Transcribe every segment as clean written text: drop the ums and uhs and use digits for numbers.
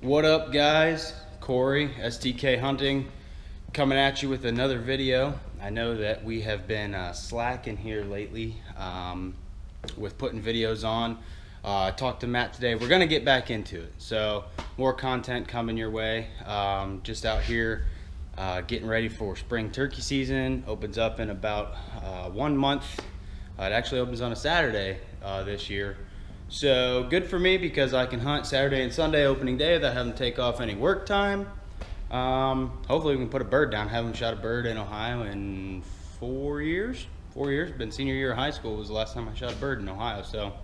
What up, guys? Corey, STK Hunting, coming at you with another video. I know that we have been slacking here lately with putting videos on. I talked to Matt today. We're going to get back into it. So more content coming your way. Just out here getting ready for spring turkey season. Opens up in about 1 month. It actually opens on a Saturday this year. So good for me because I can hunt Saturday and Sunday opening day without having to take off any work time. Hopefully we can put a bird down. Haven't shot a bird in Ohio in 4 years. 4 years. Been senior year of high school was the last time I shot a bird in Ohio. So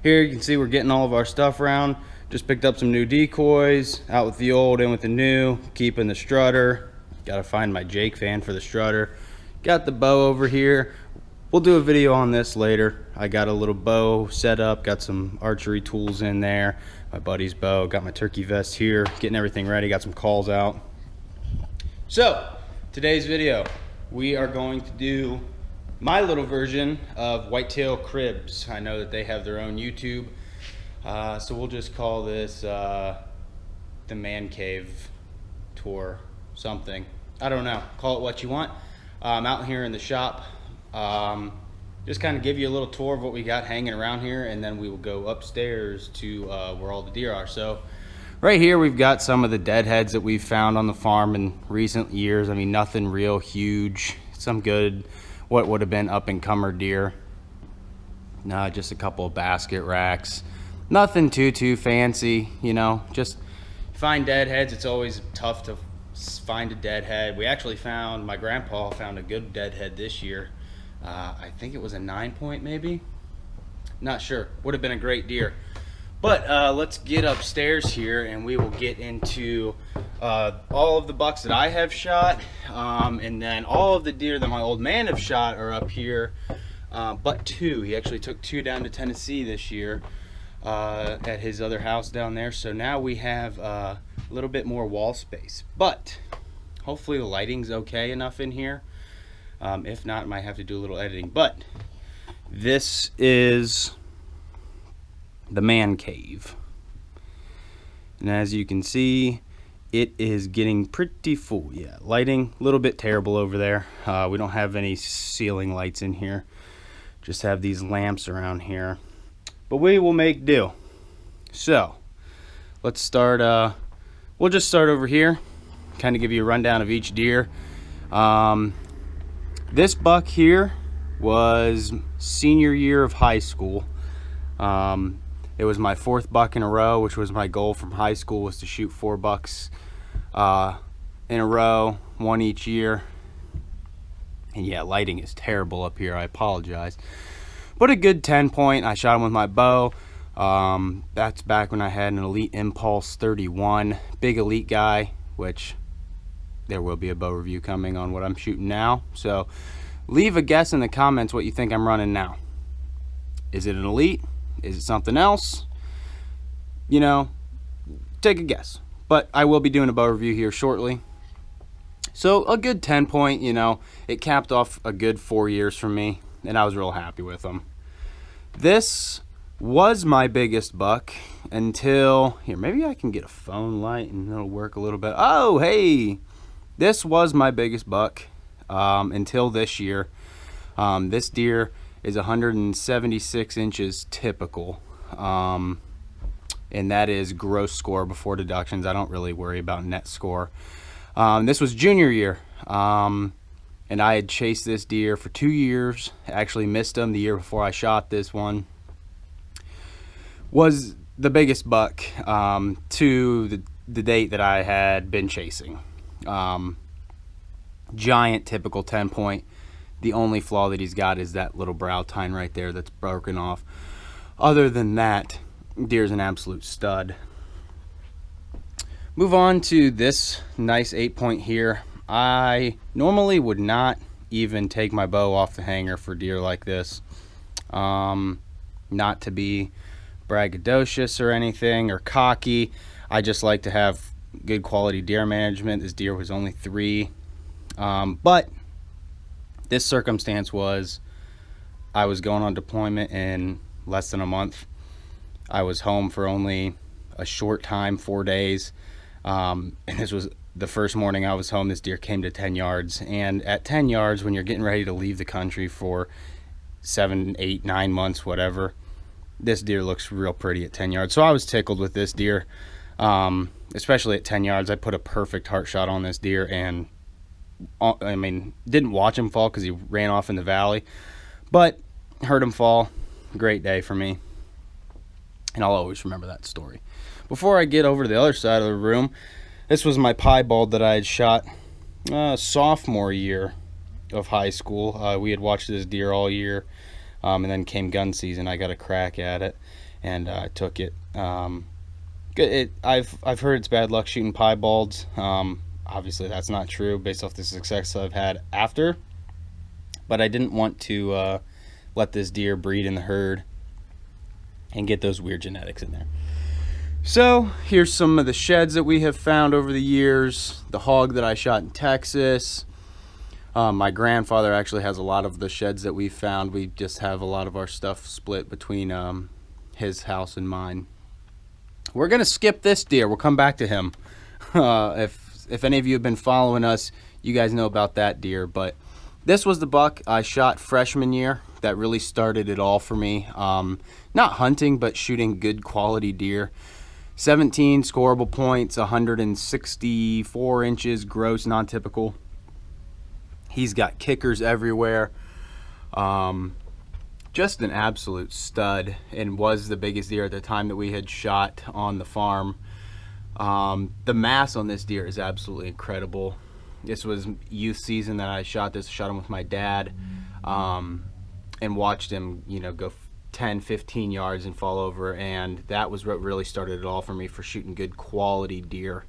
here you can see we're getting all of our stuff around. Just picked up some new decoys. Out with the old, in with the new. Keeping the strutter. Got to find my Jake fan for the strutter. Got the bow over here. We'll do a video on this later. I got a little bow set up, got some archery tools in there, my buddy's bow, got my turkey vest here, getting everything ready, got some calls out. So, today's video, we are going to do my little version of whitetail cribs. I know that they have their own YouTube, so we'll just call this the Mancave Tour, something. I don't know, call it what you want. I'm out here in the shop. Just kind of give you a little tour of what we got hanging around here, and then we will go upstairs to where all the deer are. So right here we've got some of the deadheads that we've found on the farm in recent years. I mean, nothing real huge, some good what would have been up and comer deer. Just a couple of basket racks, nothing too fancy, you know. Just find deadheads. It's always tough to find a deadhead. We actually found, my grandpa found a good deadhead this year. I think it was a 9-point, maybe, not sure. Would have been a great deer. But let's get upstairs here and we will get into all of the bucks that I have shot, and then all of the deer that my old man have shot are up here, but two. He actually took two down to Tennessee this year at his other house down there. So now we have a little bit more wall space, but hopefully the lighting's okay enough in here. If not, I might have to do a little editing. But this is the man cave, and as you can see, it is getting pretty full. Yeah, lighting a little bit terrible over there. We don't have any ceiling lights in here, just have these lamps around here, but we will make do. So let's start. We'll just start over here, kind of give you a rundown of each deer. This buck here was senior year of high school. It was my 4th buck in a row, which was my goal from high school, was to shoot 4 bucks in a row, 1 each year. And yeah, lighting is terrible up here, I apologize. But a good 10-point. I shot him with my bow. That's back when I had an Elite Impulse 31, big elite guy, which there will be a bow review coming on what I'm shooting now. So leave a guess in the comments what you think I'm running now. Is it an Elite? Is it something else? You know, take a guess. But I will be doing a bow review here shortly. So a good 10-point, you know, it capped off a good 4 years for me, and I was real happy with them. This was my biggest buck until, here, maybe I can get a phone light and it'll work a little bit. Oh, hey! This was my biggest buck until this year. This deer is 176 inches typical, and that is gross score before deductions. I don't really worry about net score. This was junior year, and I had chased this deer for 2 years. Actually missed him the year before I shot this one. Was the biggest buck to the date that I had been chasing. Giant typical 10-point. The only flaw that he's got is that little brow tine right there that's broken off. Other than that, deer's an absolute stud. Move on to this nice 8-point here. I normally would not even take my bow off the hanger for deer like this. Not to be braggadocious or anything or cocky. I just like to have good quality deer management. This deer was only 3, but this circumstance was I was going on deployment in less than a month. I was home for only a short time, 4 days. And this was the first morning I was home. This deer came to 10 yards. And at 10 yards, when you're getting ready to leave the country for 7, 8, 9 months, whatever, this deer looks real pretty at 10 yards. So I was tickled with this deer, especially at 10 yards. I put a perfect heart shot on this deer, and I mean, didn't watch him fall because he ran off in the valley, but heard him fall. Great day for me, and I'll always remember that story. Before I get over to the other side of the room, this was my piebald that I had shot sophomore year of high school. We had watched this deer all year, and then came gun season. I got a crack at it, and I took it. I've heard it's bad luck shooting piebalds. Obviously, that's not true based off the success I've had after. But I didn't want to let this deer breed in the herd and get those weird genetics in there. So here's some of the sheds that we have found over the years. The hog that I shot in Texas. My grandfather actually has a lot of the sheds that we found. We just have a lot of our stuff split between his house and mine. We're gonna skip this deer. We'll come back to him. If any of you have been following us, you guys know about that deer. But this was the buck I shot freshman year that really started it all for me. Not hunting, but shooting good quality deer. 17 scoreable points, 164 inches gross, non-typical. He's got kickers everywhere. Just an absolute stud, and was the biggest deer at the time that we had shot on the farm. The mass on this deer is absolutely incredible. This was youth season that I shot this. I shot him with my dad, and watched him, you know, go 10, 15 yards and fall over, and that was what really started it all for me for shooting good quality deer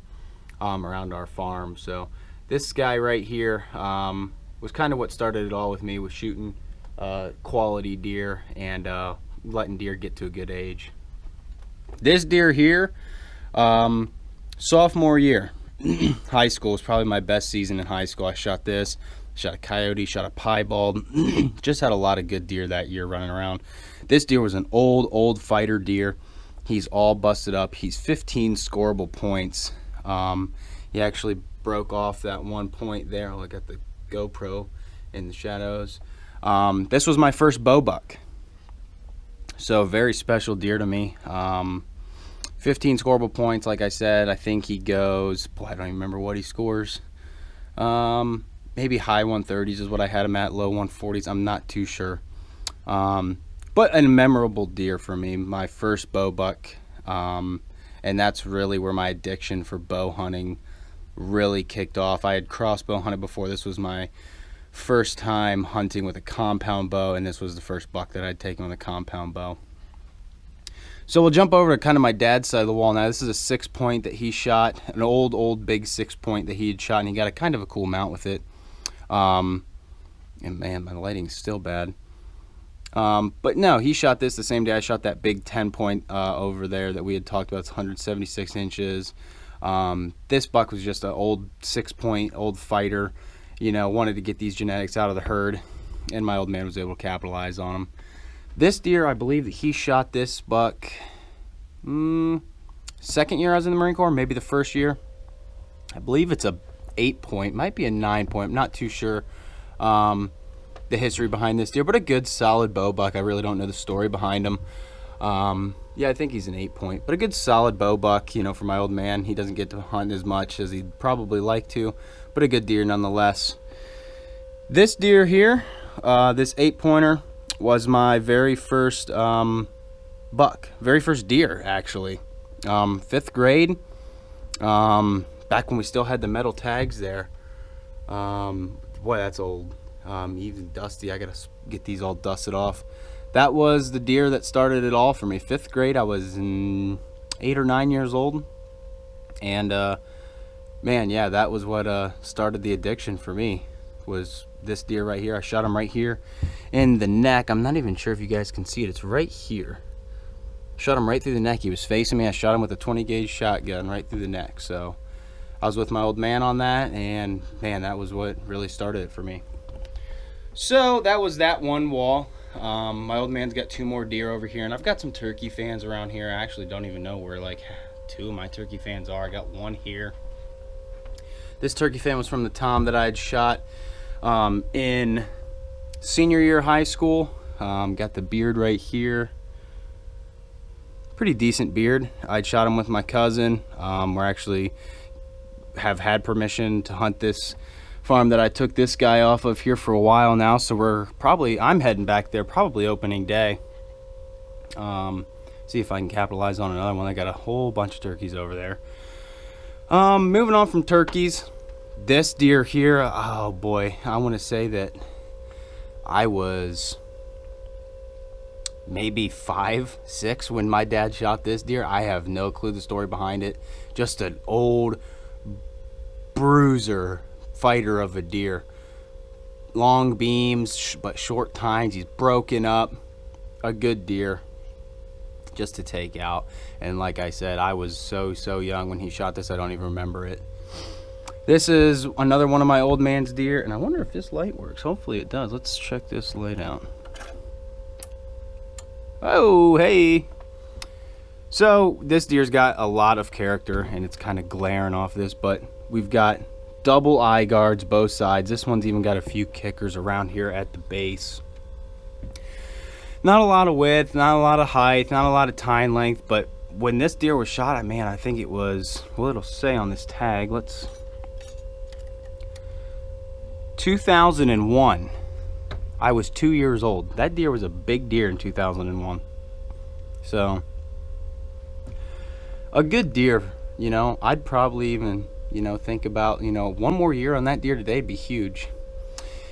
around our farm. So this guy right here was kind of what started it all with me, with shooting quality deer and letting deer get to a good age. This deer here, sophomore year, high school, was probably my best season in high school. I shot this, shot a coyote, shot a piebald, just had a lot of good deer that year running around. This deer was an old fighter deer. He's all busted up. He's 15 scoreable points. He actually broke off that one point there. Look at the GoPro in the shadows. This was my first bow buck, so very special deer to me. 15 scoreable points, like I said. I think he goes, boy, I don't even remember what he scores. Maybe high 130s is what I had him at, low 140s. I'm not too sure. But a memorable deer for me, my first bow buck. And that's really where my addiction for bow hunting really kicked off. I had crossbow hunted before. This was my first time hunting with a compound bow, and this was the first buck that I'd taken with a compound bow. So we'll jump over to kind of my dad's side of the wall now. This is a 6-point that he shot, an old big 6-point that he had shot, and he got a kind of a cool mount with it. And man, my lighting's still bad. But no, he shot this the same day I shot that big 10-point over there that we had talked about. It's 176 inches. This buck was just an old 6-point, old fighter. You know, wanted to get these genetics out of the herd, and my old man was able to capitalize on them. This deer, I believe that he shot this buck second year I was in the Marine Corps, maybe the first year. I believe it's a 8-point, might be a 9-point, I'm not too sure the history behind this deer, but a good solid bow buck. I really don't know the story behind him. Yeah, I think he's an 8-point, but a good solid bow buck, you know, for my old man. He doesn't get to hunt as much as he'd probably like to, but a good deer nonetheless. This deer here, this 8-pointer, was my very first buck, very first deer actually. 5th grade, back when we still had the metal tags there. Boy, that's old. Even dusty. I gotta get these all dusted off. That was the deer that started it all for me. 5th grade, I was 8 or 9 years old, and man, yeah, that was what started the addiction for me, was this deer right here. I shot him right here in the neck. I'm not even sure if you guys can see it. It's right here. Shot him right through the neck. He was facing me. I shot him with a 20 gauge shotgun right through the neck. So I was with my old man on that, and man, that was what really started it for me. So that was that one wall. My old man's got 2 more deer over here, and I've got some turkey fans around here. I actually don't even know where like 2 of my turkey fans are. I got 1 here. This turkey fan was from the Tom that I had shot in senior year of high school. Got the beard right here. Pretty decent beard. I'd shot him with my cousin. We're actually have had permission to hunt this farm that I took this guy off of here for a while now, so I'm heading back there probably opening day. See if I can capitalize on another one. I got a whole bunch of turkeys over there. Moving on from turkeys, this deer here, oh boy, I want to say that I was maybe 5, 6 when my dad shot this deer. I have no clue the story behind it. Just an old bruiser fighter of a deer. Long beams, but short tines. He's broken up. A good deer just to take out. And like I said, I was so young when he shot this, I don't even remember it. This is another one of my old man's deer, and I wonder if this light works. Hopefully it does. Let's check this light out. Oh, hey. So this deer's got a lot of character, and it's kind of glaring off this, but we've got double eye guards both sides. This one's even got a few kickers around here at the base. Not a lot of width, not a lot of height, not a lot of tine length, but when this deer was shot, man, I think it was, well, it'll say on this tag, 2001. I was 2 years old. That deer was a big deer in 2001. So, a good deer, you know. I'd probably even, you know, think about, you know, 1 more year on that deer today would be huge.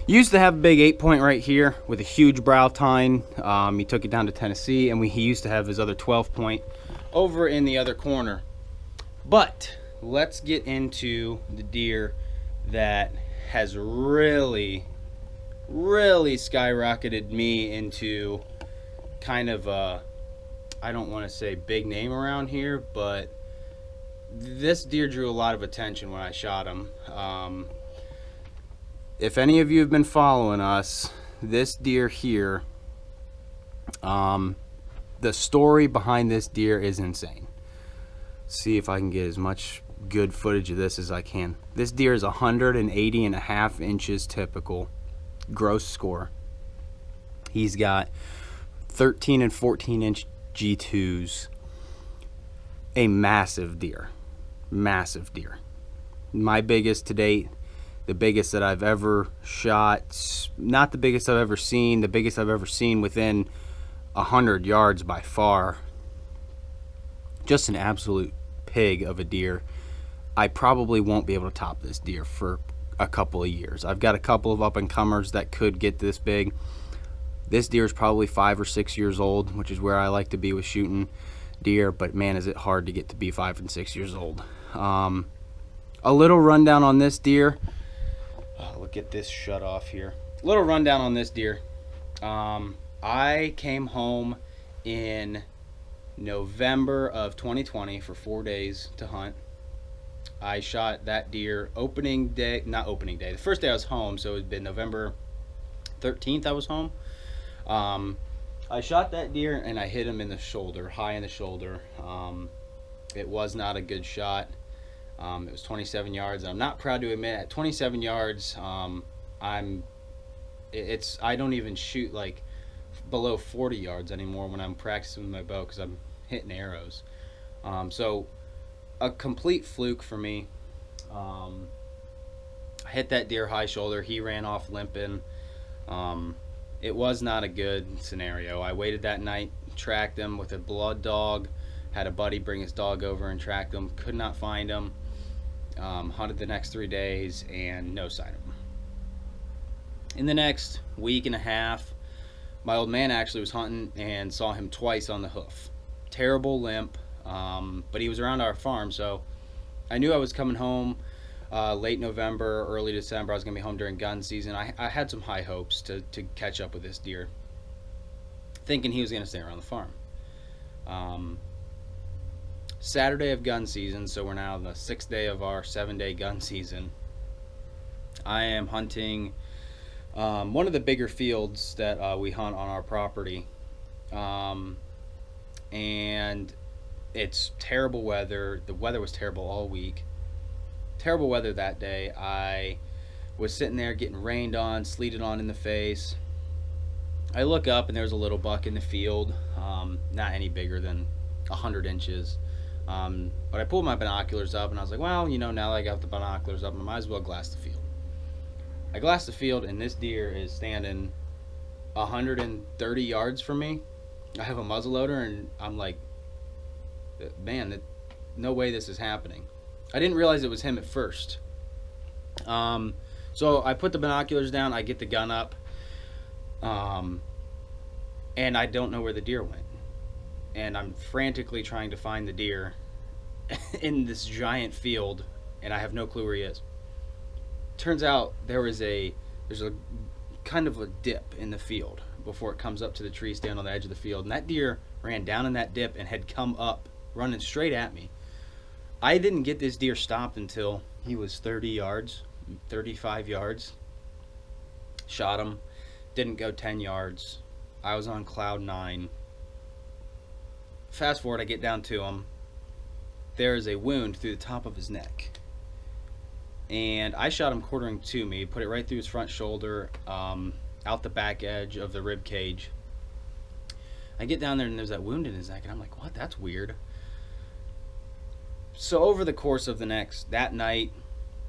Used to have a big 8-point right here with a huge brow tine. He took it down to Tennessee, and he used to have his other 12-point over in the other corner. But let's get into the deer that has really skyrocketed me into kind of a, I don't want to say big name around here, but this deer drew a lot of attention when I shot him. If any of you have been following us, this deer here, the story behind this deer is insane. See if I can get as much good footage of this as I can. This deer is 180.5 inches typical gross score. He's got 13 and 14 inch G2s. A massive deer. Massive deer. My biggest to date. The biggest that I've ever shot. Not the biggest I've ever seen. The biggest I've ever seen within 100 yards by far. Just an absolute pig of a deer. I probably won't be able to top this deer for a couple of years. I've got a couple of up-and-comers that could get this big. This deer is probably 5 or 6 years old, which is where I like to be with shooting deer, but man, is it hard to get to be 5 and 6 years old. A little rundown on this deer. Look at this shut off here. Little rundown on this deer. I came home in November of 2020 for 4 days to hunt. I shot that deer opening day, not opening day, the first day I was home, so it had been November 13th I was home. I shot that deer and I hit him in the shoulder, high in the shoulder. It was not a good shot. It was 27 yards. I'm not proud to admit, at 27 yards, I don't even shoot like below 40 yards anymore when I'm practicing with my bow because I'm hitting arrows. So a complete fluke for me. I hit that deer high shoulder. He ran off limping. It was not a good scenario. I waited that night, tracked him with a blood dog, had a buddy bring his dog over and tracked him, could not find him. Hunted the next 3 days and no sign of him. In the next week and a half, my old man actually was hunting and saw him twice on the hoof. Terrible limp, but he was around our farm, so I knew I was coming home late November, early December. I was going to be home during gun season. I had some high hopes to catch up with this deer, thinking he was going to stay around the farm. Saturday of gun season, so we're now the 6th day of our 7-day gun season. I am hunting one of the bigger fields that we hunt on our property, and it's terrible weather. The weather was terrible all week. Terrible weather that day. I was sitting there getting rained on, sleeted on in the face. I look up and there's a little buck in the field, not any bigger than 100 inches. But I pulled my binoculars up and I was like, well, you know, now that I got the binoculars up, I might as well glass the field. I glassed the field and this deer is standing 130 yards from me. I have a muzzleloader and I'm like, man, no way this is happening. I didn't realize it was him at first. So I put the binoculars down, I get the gun up, and I don't know where the deer went. And I'm frantically trying to find the deer in this giant field, and I have no clue where he is. Turns out there's a kind of a dip in the field before it comes up to the tree stand on the edge of the field, and that deer ran down in that dip and had come up running straight at me. I didn't get this deer stopped until he was 30 yards, 35 yards. Shot him, didn't go 10 yards. I was on cloud 9. Fast forward, I get down to him. There is a wound through the top of his neck. And I shot him quartering to me, put it right through his front shoulder, out the back edge of the rib cage. I get down there and there's that wound in his neck, and I'm like, what? That's weird. So over the course of that night,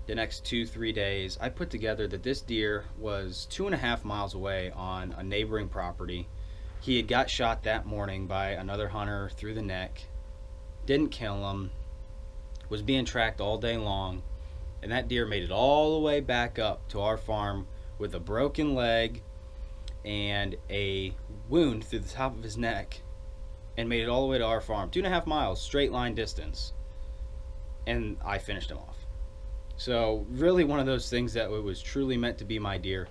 the next 2-3 days, I put together that this deer was 2.5 miles away on a neighboring property. He had got shot that morning by another hunter through the neck, didn't kill him, was being tracked all day long, and that deer made it all the way back up to our farm with a broken leg and a wound through the top of his neck, and made it all the way to our farm. 2.5 miles, straight line distance, and I finished him off. So really one of those things that it was truly meant to be my deer.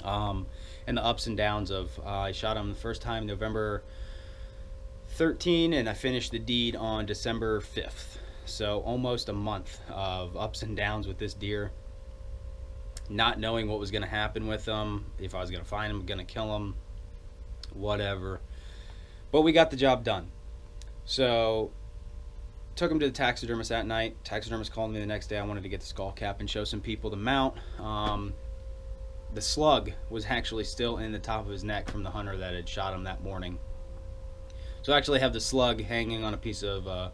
And the ups and downs of I shot him the first time November 13, and I finished the deed on December 5th. So almost a month of ups and downs with this deer, not knowing what was going to happen with him, if I was going to find him, going to kill him, whatever. But we got the job done. So took him to the taxidermist that night. Taxidermist called me the next day. I wanted to get the skull cap and show some people the mount. The slug was actually still in the top of his neck from the hunter that had shot him that morning. So I actually have the slug hanging on a piece of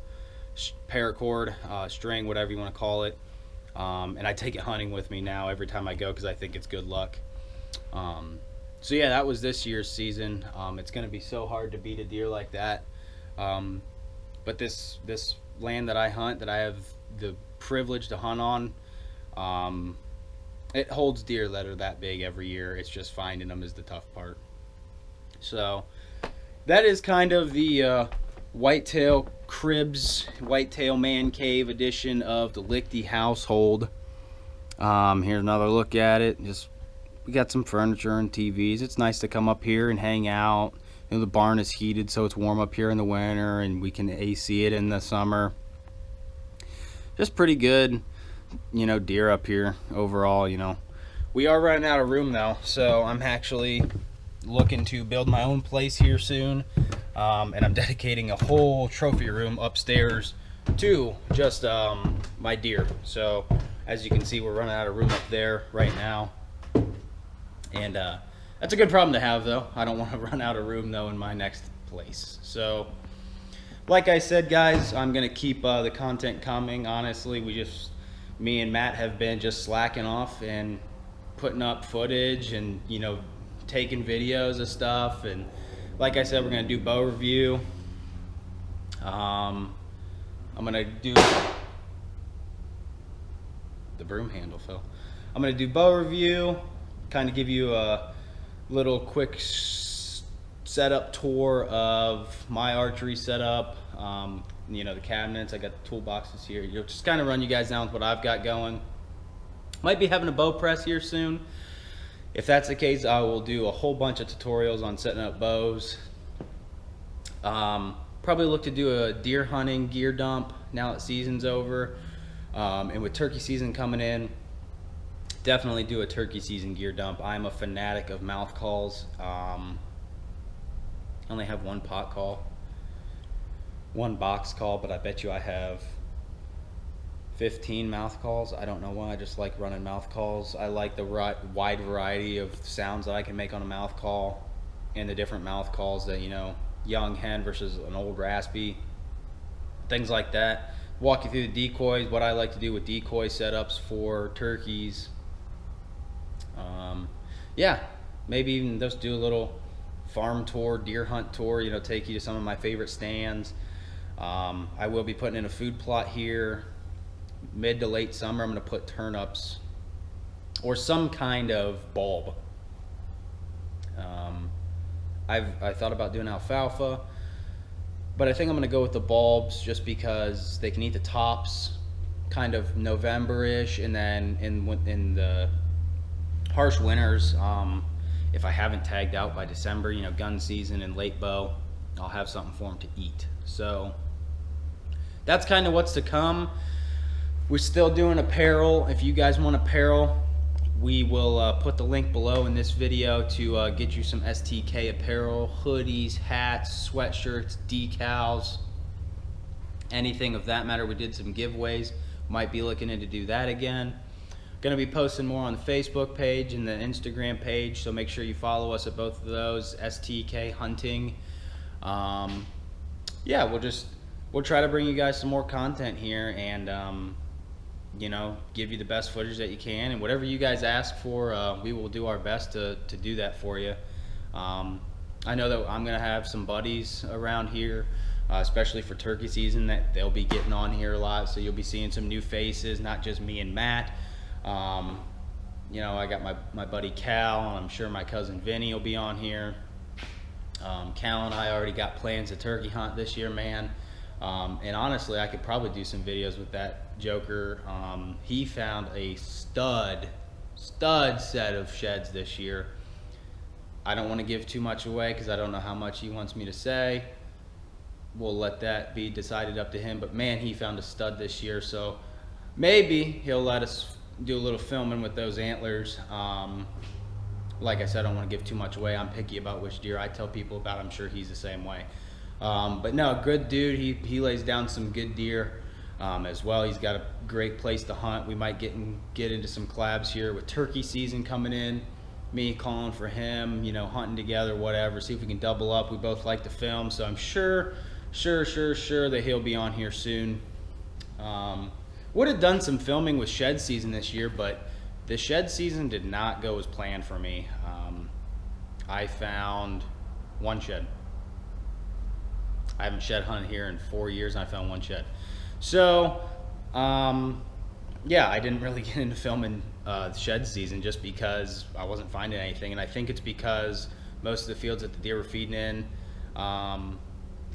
paracord, string, whatever you want to call it. And I take it hunting with me now every time I go because I think it's good luck. So yeah, that was this year's season. It's going to be so hard to beat a deer like that. But this land that I hunt, that I have the privilege to hunt on, it holds deer that are that big every year. It's just finding them is the tough part. So that is kind of the Whitetail Cribs, Whitetail Mancave edition of the Lichty household. Here's another look at it. We got some furniture and TVs. It's nice to come up here and hang out. You know, the barn is heated, so it's warm up here in the winter, and we can AC it in the summer. Just pretty good, you know, deer up here overall. You know, we are running out of room though, so I'm actually looking to build my own place here soon, and I'm dedicating a whole trophy room upstairs to just my deer. So as you can see, we're running out of room up there right now, and that's a good problem to have though. I don't want to run out of room though in my next place. So like I said, guys, I'm gonna keep the content coming. Honestly, me and Matt have been just slacking off and putting up footage and, you know, taking videos of stuff. And like I said, we're gonna do bow review. I'm gonna do the broom handle, Phil. I'm gonna do bow review, kind of give you a little quick setup tour of my archery setup. You know, the cabinets, I got the toolboxes here. You'll just kind of run you guys down with what I've got going. Might be having a bow press here soon. If that's the case, I will do a whole bunch of tutorials on setting up bows. Probably look to do a deer hunting gear dump now that season's over. And with turkey season coming in, definitely do a turkey season gear dump. I'm a fanatic of mouth calls. I only have one pot call, one box call, but I bet you I have 15 mouth calls. I don't know why, I just like running mouth calls. I like the wide variety of sounds that I can make on a mouth call, and the different mouth calls that, you know, young hen versus an old raspy, things like that. Walk you through the decoys, what I like to do with decoy setups for turkeys. Yeah, maybe even just do a little farm tour, deer hunt tour, you know, take you to some of my favorite stands. I will be putting in a food plot here mid to late summer. I'm going to put turnips or some kind of bulb. I thought about doing alfalfa, but I think I'm going to go with the bulbs just because they can eat the tops kind of November-ish, and then in the harsh winters, if I haven't tagged out by December, you know, gun season and late bow, I'll have something for them to eat. So that's kind of what's to come. We're still doing apparel. If you guys want apparel, we will put the link below in this video to get you some STK apparel, hoodies, hats, sweatshirts, decals, anything of that matter. We did some giveaways. Might be looking to do that again. Going to be posting more on the Facebook page and the Instagram page, so make sure you follow us at both of those, STK Hunting. Yeah, we'll try to bring you guys some more content here, and you know, give you the best footage that you can, and whatever you guys ask for, we will do our best to do that for you. I know that I'm gonna have some buddies around here, especially for turkey season, that they'll be getting on here a lot, so you'll be seeing some new faces, not just me and Matt. You know, I got my buddy Cal, and I'm sure my cousin Vinny will be on here. Cal and I already got plans to turkey hunt this year, man. And honestly, I could probably do some videos with that joker. He found a stud set of sheds this year. I don't want to give too much away because I don't know how much he wants me to say. We'll let that be decided up to him, but man, he found a stud this year, so maybe he'll let us do a little filming with those antlers. Like I said, I don't want to give too much away. I'm picky about which deer I tell people about. I'm sure he's the same way. But no, good dude. He lays down some good deer as well. He's got a great place to hunt. We might get into some collabs here with turkey season coming in. Me calling for him, you know, hunting together, whatever. See if we can double up. We both like to film, so I'm sure that he'll be on here soon. Would have done some filming with shed season this year, but the shed season did not go as planned for me. I found one shed. I haven't shed hunted here in 4 years, and I found one shed. So, yeah, I didn't really get into filming shed season just because I wasn't finding anything, and I think it's because most of the fields that the deer were feeding in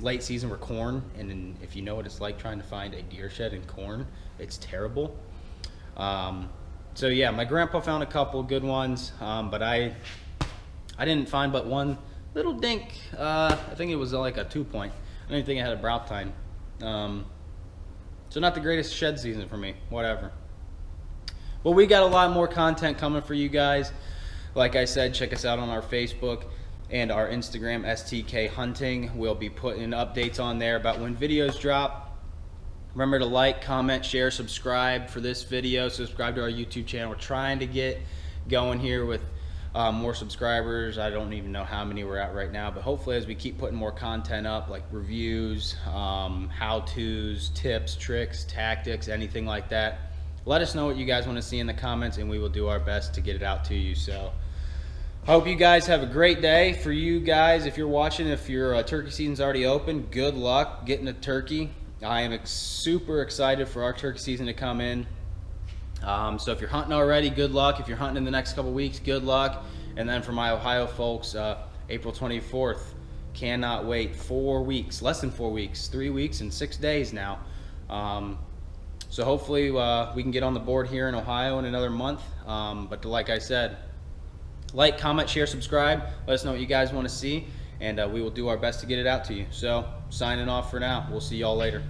late season were corn, and then if you know what it's like trying to find a deer shed in corn, it's terrible. So yeah, my grandpa found a couple good ones, but I didn't find but one little dink. I think it was like a 2-point. I didn't think I had a brow tine. So not the greatest shed season for me, whatever. Well, we got a lot more content coming for you guys. Like I said, check us out on our Facebook and our Instagram, STK Hunting. We'll be putting updates on there about when videos drop. Remember to like, comment, share, subscribe for this video. Subscribe to our YouTube channel. We're trying to get going here with more subscribers. I don't even know how many we're at right now, but hopefully as we keep putting more content up, like reviews, how-tos, tips, tricks, tactics, anything like that, let us know what you guys want to see in the comments, and we will do our best to get it out to you. So I hope you guys have a great day. For you guys, if you're watching, if your turkey season's already open, good luck getting a turkey. I am super excited for our turkey season to come in. So if you're hunting already, good luck. If you're hunting in the next couple weeks, good luck. And then for my Ohio folks, April 24th, cannot wait. 4 weeks, less than 4 weeks, 3 weeks and 6 days now. So hopefully we can get on the board here in Ohio in another month. But like I said, like, comment, share, subscribe. Let us know what you guys want to see, and we will do our best to get it out to you. So signing off for now. We'll see y'all later.